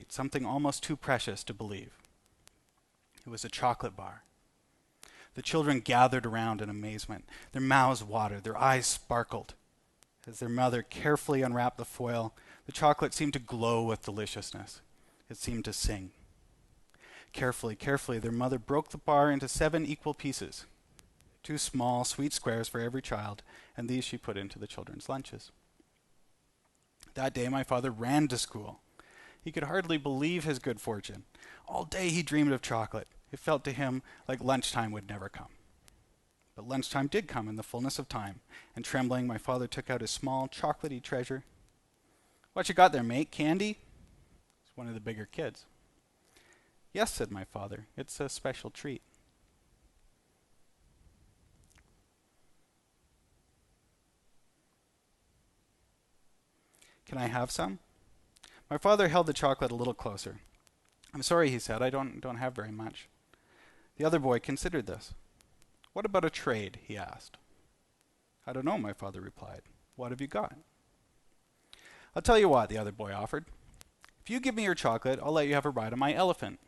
something almost too precious to believe. It was a chocolate bar. The children gathered around in amazement. Their mouths watered, their eyes sparkled. As their mother carefully unwrapped the foil, the chocolate seemed to glow with deliciousness. It seemed to sing. Carefully, their mother broke the bar into 7 equal pieces, 2 small, sweet squares for every child, and these she put into the children's lunches. That day, my father ran to school. He could hardly believe his good fortune. All day he dreamed of chocolate. It felt to him like lunchtime would never come. But lunchtime did come in the fullness of time, and trembling, my father took out his small, chocolatey treasure. "What you got there, mate? Candy?" It's one of the bigger kids. "Yes," said my father. "It's a special treat." "Can I have some?" My father held the chocolate a little closer. "I'm sorry," he said. "I don't have very much." The other boy considered this. "What about a trade?" he asked. "I don't know," my father replied. "What have you got?" "I'll tell you what," the other boy offered. "If you give me your chocolate, I'll let you have a ride on my elephant."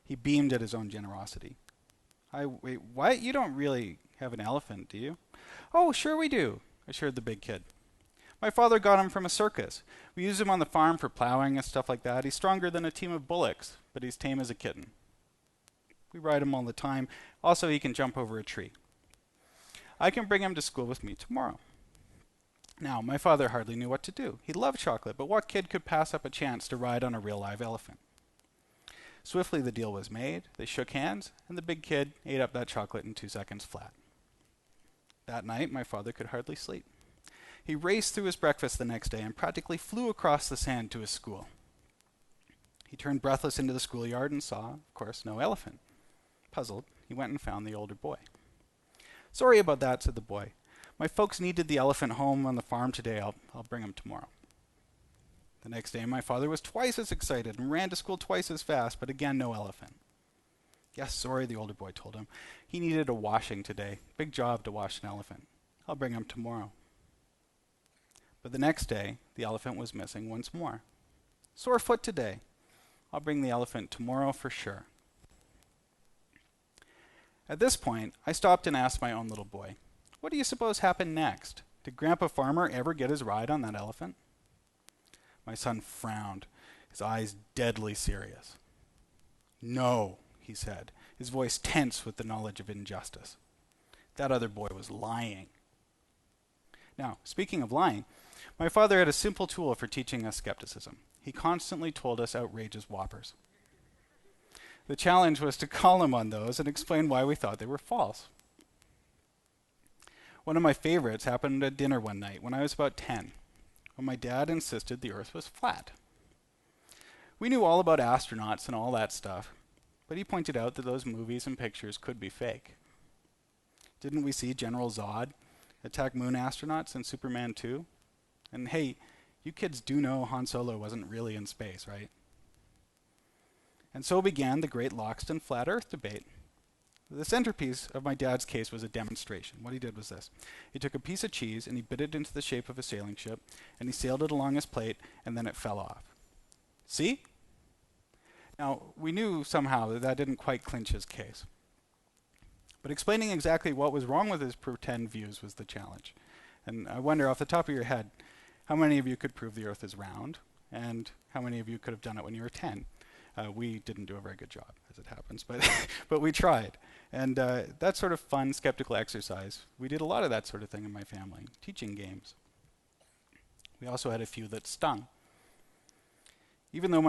He beamed at his own generosity. Wait, what? You don't really have an elephant, do you?" "Oh, sure we do," assured the big kid. "My father got him from a circus. We use him on the farm for plowing and stuff like that. He's stronger than a team of bullocks, but he's tame as a kitten. We ride him all the time. Also, he can jump over a tree. I can bring him to school with me tomorrow." Now, my father hardly knew what to do. He loved chocolate, but what kid could pass up a chance to ride on a real live elephant? Swiftly the deal was made. They shook hands, and the big kid ate up that chocolate in 2 seconds flat. That night, my father could hardly sleep. He raced through his breakfast the next day and practically flew across the sand to his school. He turned breathless into the schoolyard and saw, of course, no elephant. Puzzled, he went and found the older boy. "Sorry about that," said the boy. "My folks needed the elephant home on the farm today. I'll bring him tomorrow." The next day, my father was twice as excited and ran to school twice as fast, but again, no elephant. "Yes, sorry," the older boy told him. "He needed a washing today. Big job to wash an elephant. I'll bring him tomorrow." But the next day, the elephant was missing once more. "Sore foot today. I'll bring the elephant tomorrow for sure." At this point, I stopped and asked my own little boy, "What do you suppose happened next? Did Grandpa Farmer ever get his ride on that elephant?" My son frowned, his eyes deadly serious. "No," he said, his voice tense with the knowledge of injustice. That other boy was lying. Now, speaking of lying, my father had a simple tool for teaching us skepticism. He constantly told us outrageous whoppers. The challenge was to call him on those and explain why we thought they were false. One of my favorites happened at dinner one night when I was about 10, when my dad insisted the Earth was flat. We knew all about astronauts and all that stuff, but he pointed out that those movies and pictures could be fake. Didn't we see General Zod attack moon astronauts in Superman 2? And hey, you kids do know Han Solo wasn't really in space, right? And so began the great Loxton flat Earth debate. The centerpiece of my dad's case was a demonstration. What he did was this. He took a piece of cheese and he bit it into the shape of a sailing ship, and he sailed it along his plate, and then it fell off. See? Now, we knew somehow that that didn't quite clinch his case. But explaining exactly what was wrong with his pretend views was the challenge. And I wonder, off the top of your head, how many of you could prove the Earth is round, and how many of you could have done it when you were 10? We didn't do a very good job, as it happens, but but we tried. And that sort of fun, skeptical exercise, we did a lot of that sort of thing in my family, teaching games. We also had a few that stung. Even though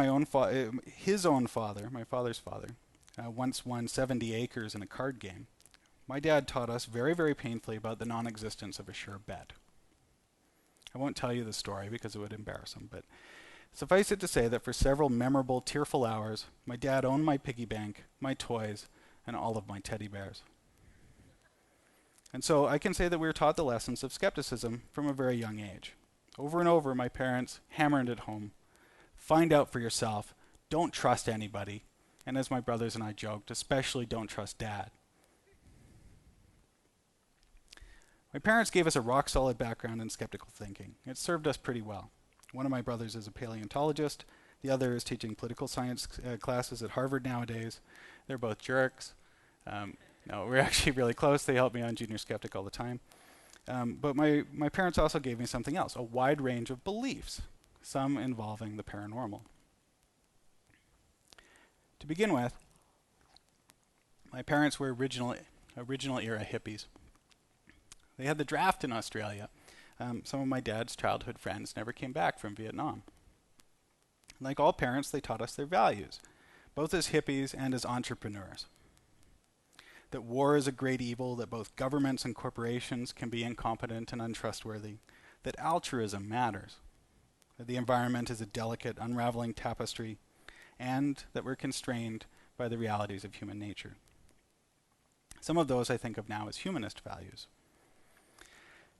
his own father, my father's father, once won 70 acres in a card game, my dad taught us very, very painfully about the non-existence of a sure bet. I won't tell you the story because it would embarrass him, but suffice it to say that for several memorable, tearful hours, my dad owned my piggy bank, my toys, and all of my teddy bears. And so I can say that we were taught the lessons of skepticism from a very young age. Over and over, my parents hammered it home. Find out for yourself. Don't trust anybody. And as my brothers and I joked, especially don't trust Dad. My parents gave us a rock-solid background in skeptical thinking. It served us pretty well. One of my brothers is a paleontologist, The other is teaching political science classes at Harvard nowadays. They're both jerks. No, we're actually really close. They help me on Junior Skeptic all the time. But my parents also gave me something else, a wide range of beliefs, some involving the paranormal. To begin with, my parents were original era hippies. They had the draft in Australia. Some of my dad's childhood friends never came back from Vietnam. Like all parents, they taught us their values, both as hippies and as entrepreneurs. That war is a great evil, that both governments and corporations can be incompetent and untrustworthy, that altruism matters, that the environment is a delicate, unraveling tapestry, and that we're constrained by the realities of human nature. Some of those I think of now as humanist values.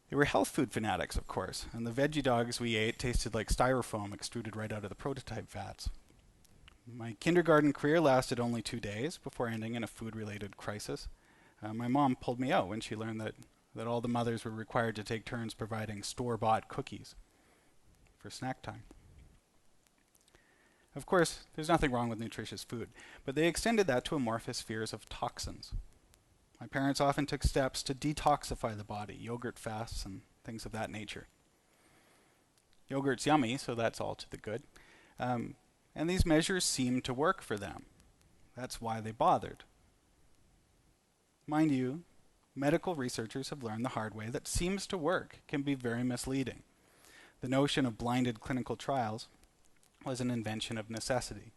They were health food fanatics, of course, and the veggie dogs we ate tasted like styrofoam extruded right out of the prototype vats. My kindergarten career lasted only 2 days before ending in a food-related crisis. My mom pulled me out when she learned that all the mothers were required to take turns providing store-bought cookies for snack time. Of course, there's nothing wrong with nutritious food, but they extended that to amorphous fears of toxins. My parents often took steps to detoxify the body, yogurt fasts and things of that nature. Yogurt's yummy, so that's all to the good. And these measures seemed to work for them. That's why they bothered. Mind you, medical researchers have learned the hard way that seems to work can be very misleading. The notion of blinded clinical trials was an invention of necessity.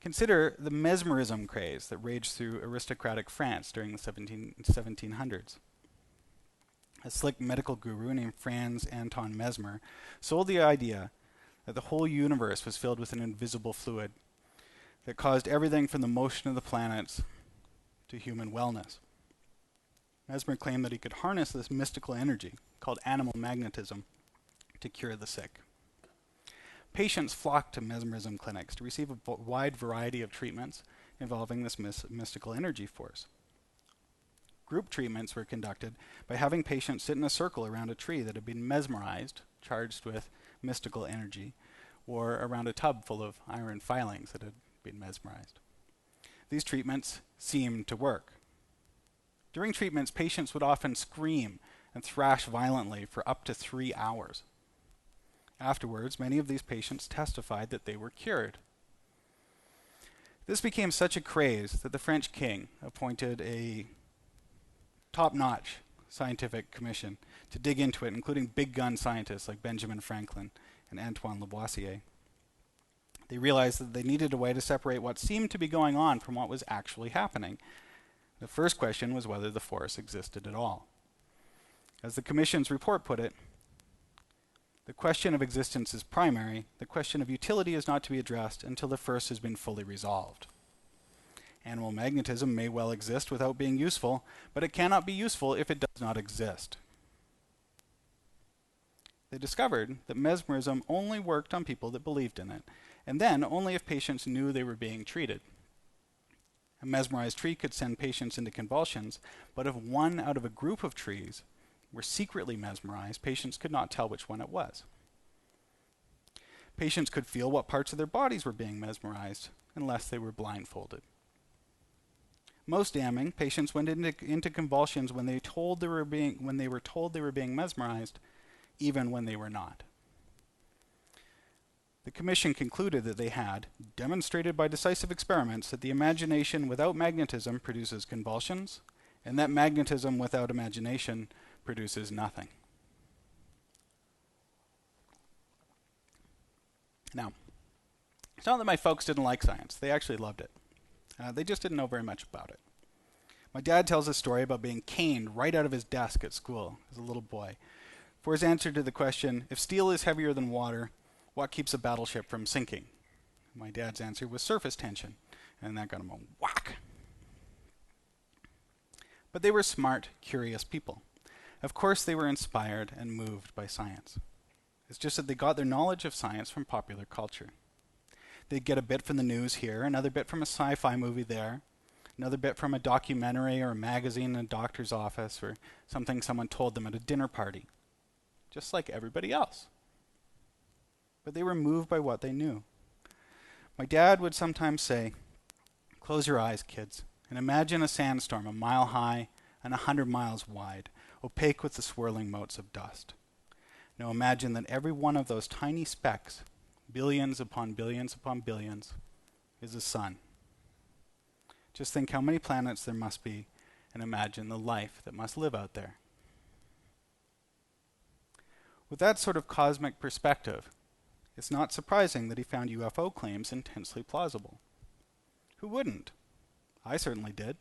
Consider the mesmerism craze that raged through aristocratic France during the 1700s. A slick medical guru named Franz Anton Mesmer sold the idea that the whole universe was filled with an invisible fluid that caused everything from the motion of the planets to human wellness. Mesmer claimed that he could harness this mystical energy, called animal magnetism, to cure the sick. Patients flocked to mesmerism clinics to receive a wide variety of treatments involving this mystical energy force. Group treatments were conducted by having patients sit in a circle around a tree that had been mesmerized, charged with mystical energy, or around a tub full of iron filings that had been mesmerized. These treatments seemed to work. During treatments, patients would often scream and thrash violently for up to 3 hours. Afterwards, many of these patients testified that they were cured. This became such a craze that the French king appointed a top-notch scientific commission to dig into it, including big gun scientists like Benjamin Franklin and Antoine Lavoisier. They realized that they needed a way to separate what seemed to be going on from what was actually happening. The first question was whether the force existed at all. As the commission's report put it, the question of existence is primary. The question of utility is not to be addressed until the first has been fully resolved. Animal magnetism may well exist without being useful, but it cannot be useful if it does not exist. They discovered that mesmerism only worked on people that believed in it, and then only if patients knew they were being treated. A mesmerized tree could send patients into convulsions, but if one out of a group of trees were secretly mesmerized, patients could not tell which one it was. Patients could feel what parts of their bodies were being mesmerized unless they were blindfolded. Most damning, patients went into convulsions when they were told they were being mesmerized, even when they were not. The commission concluded that they had demonstrated by decisive experiments that the imagination without magnetism produces convulsions, and that magnetism without imagination produces nothing. Now, it's not that my folks didn't like science. They actually loved it. They just didn't know very much about it. My dad tells a story about being caned right out of his desk at school as a little boy for his answer to the question, if steel is heavier than water, what keeps a battleship from sinking? My dad's answer was surface tension, and that got him a whack. But they were smart, curious people. Of course they were inspired and moved by science. It's just that they got their knowledge of science from popular culture. They'd get a bit from the news here, another bit from a sci-fi movie there, another bit from a documentary or a magazine in a doctor's office, or something someone told them at a dinner party. Just like everybody else. But they were moved by what they knew. My dad would sometimes say, "Close your eyes, kids, and imagine a sandstorm a mile high and 100 miles wide, opaque with the swirling motes of dust. Now imagine that every one of those tiny specks, billions upon billions upon billions, is a sun. Just think how many planets there must be, and imagine the life that must live out there." With that sort of cosmic perspective, it's not surprising that he found UFO claims intensely plausible. Who wouldn't? I certainly did.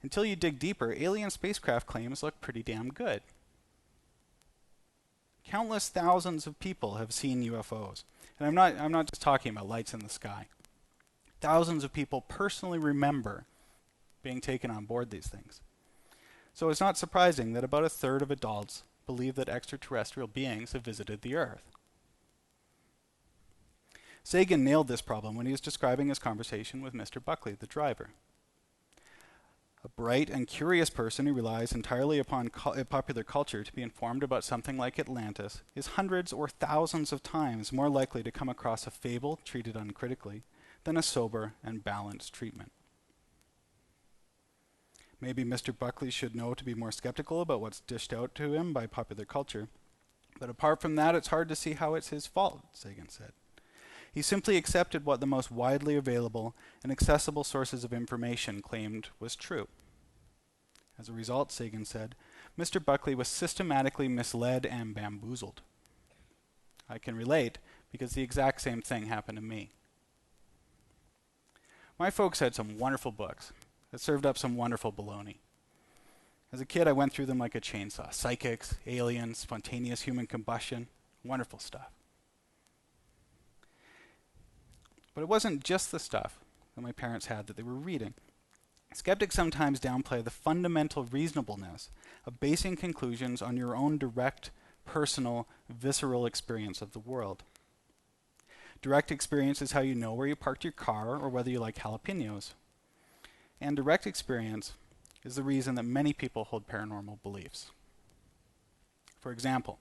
Until you dig deeper, alien spacecraft claims look pretty damn good. Countless thousands of people have seen UFOs. And I'm not just talking about lights in the sky. Thousands of people personally remember being taken on board these things. So it's not surprising that about a third of adults believe that extraterrestrial beings have visited the Earth. Sagan nailed this problem when he was describing his conversation with Mr. Buckley, the driver. A bright and curious person who relies entirely upon popular culture to be informed about something like Atlantis is hundreds or thousands of times more likely to come across a fable treated uncritically than a sober and balanced treatment. Maybe Mr. Buckley should know to be more skeptical about what's dished out to him by popular culture, but apart from that, it's hard to see how it's his fault, Sagan said. He simply accepted what the most widely available and accessible sources of information claimed was true. As a result, Sagan said, Mr. Buckley was systematically misled and bamboozled. I can relate because the exact same thing happened to me. My folks had some wonderful books that served up some wonderful baloney. As a kid, I went through them like a chainsaw. Psychics, aliens, spontaneous human combustion, wonderful stuff. But it wasn't just the stuff that my parents had that they were reading. Skeptics sometimes downplay the fundamental reasonableness of basing conclusions on your own direct, personal, visceral experience of the world. Direct experience is how you know where you parked your car or whether you like jalapenos. And direct experience is the reason that many people hold paranormal beliefs. For example,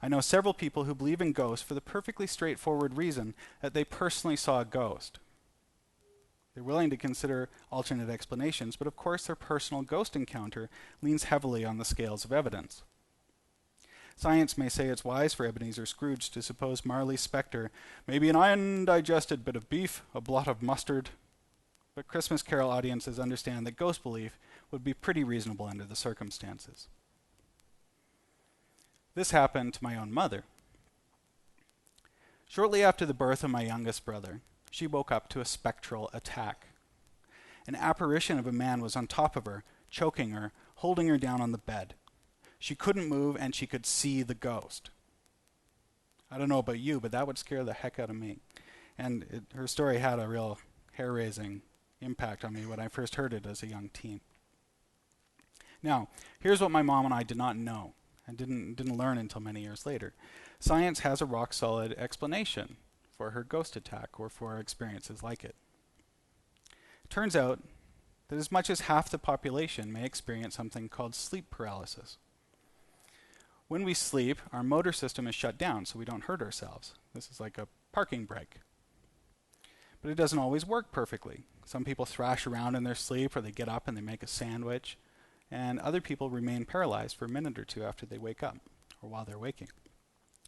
I know several people who believe in ghosts for the perfectly straightforward reason that they personally saw a ghost. They're willing to consider alternate explanations, but of course their personal ghost encounter leans heavily on the scales of evidence. Science may say it's wise for Ebenezer Scrooge to suppose Marley's specter may be an undigested bit of beef, a blot of mustard, but Christmas Carol audiences understand that ghost belief would be pretty reasonable under the circumstances. This happened to my own mother. Shortly after the birth of my youngest brother, she woke up to a spectral attack. An apparition of a man was on top of her, choking her, holding her down on the bed. She couldn't move and she could see the ghost. I don't know about you, but that would scare the heck out of me. And her story had a real hair-raising impact on me when I first heard it as a young teen. Now, here's what my mom and I did not know and didn't learn until many years later. Science has a rock-solid explanation for her ghost attack or for experiences like it. It turns out that as much as half the population may experience something called sleep paralysis. When we sleep, our motor system is shut down so we don't hurt ourselves. This is like a parking brake. But it doesn't always work perfectly. Some people thrash around in their sleep or they get up and they make a sandwich. And other people remain paralyzed for a minute or two after they wake up, or while they're waking.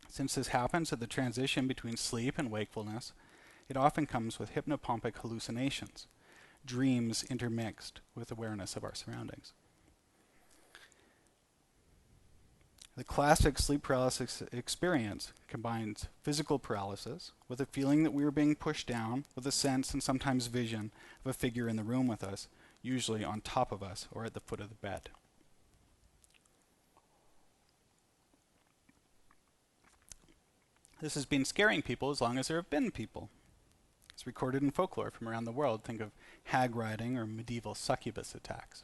Since this happens at the transition between sleep and wakefulness, it often comes with hypnopompic hallucinations, dreams intermixed with awareness of our surroundings. The classic sleep paralysis experience combines physical paralysis with a feeling that we are being pushed down, with a sense and sometimes vision of a figure in the room with us, usually on top of us or at the foot of the bed. This has been scaring people as long as there have been people. It's recorded in folklore from around the world. Think of hag riding or medieval succubus attacks.